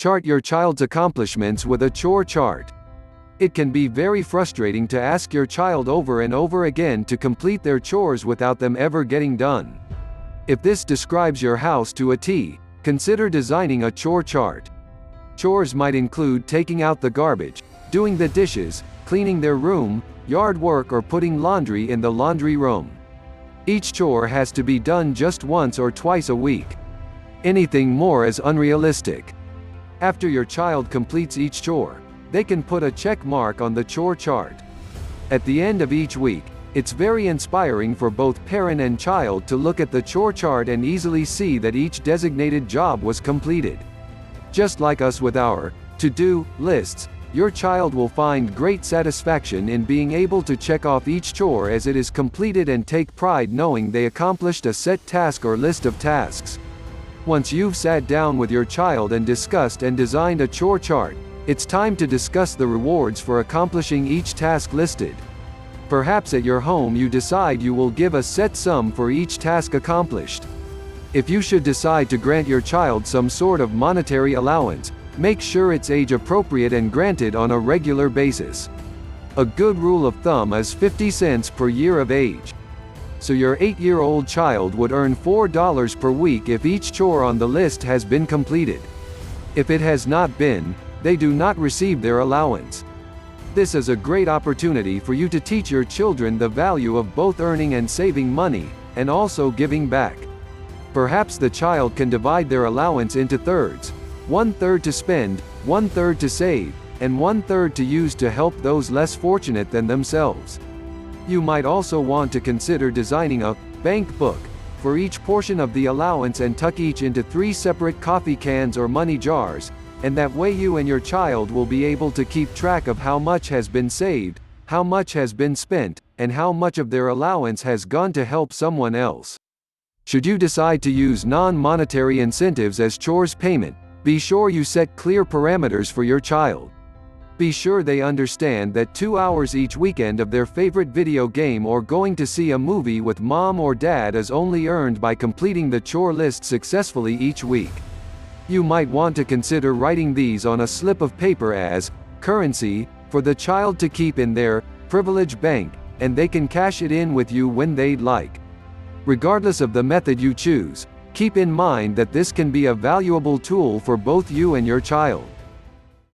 Chart your child's accomplishments with a chore chart. It can be very frustrating to ask your child over and over again to complete their chores without them ever getting done. If this describes your house to a T, consider designing a chore chart. Chores might include taking out the garbage, doing the dishes, cleaning their room, yard work, or putting laundry in the laundry room. Each chore has to be done just once or twice a week. Anything more is unrealistic. After your child completes each chore, they can put a check mark on the chore chart. At the end of each week, it's very inspiring for both parent and child to look at the chore chart and easily see that each designated job was completed. Just like us with our to-do lists, your child will find great satisfaction in being able to check off each chore as it is completed and take pride knowing they accomplished a set task or list of tasks. Once you've sat down with your child and discussed and designed a chore chart, it's time to discuss the rewards for accomplishing each task listed. Perhaps at your home you decide you will give a set sum for each task accomplished. If you should decide to grant your child some sort of monetary allowance, make sure it's age appropriate and granted on a regular basis. A good rule of thumb is 50 cents per year of age. So your 8-year-old child would earn $4 per week if each chore on the list has been completed. If it has not been, they do not receive their allowance. This is a great opportunity for you to teach your children the value of both earning and saving money, and also giving back. Perhaps the child can divide their allowance into thirds: 1/3 to spend, 1/3 to save, and 1/3 to use to help those less fortunate than themselves. You might also want to consider designing a bank book for each portion of the allowance and tuck each into 3 separate coffee cans or money jars, and that way you and your child will be able to keep track of how much has been saved, how much has been spent, and how much of their allowance has gone to help someone else. Should you decide to use non-monetary incentives as chores payment, be sure you set clear parameters for your child. Be sure they understand that 2 hours each weekend of their favorite video game or going to see a movie with mom or dad is only earned by completing the chore list successfully each week. You might want to consider writing these on a slip of paper as currency for the child to keep in their privilege bank, and they can cash it in with you when they'd like. Regardless of the method you choose, keep in mind that this can be a valuable tool for both you and your child.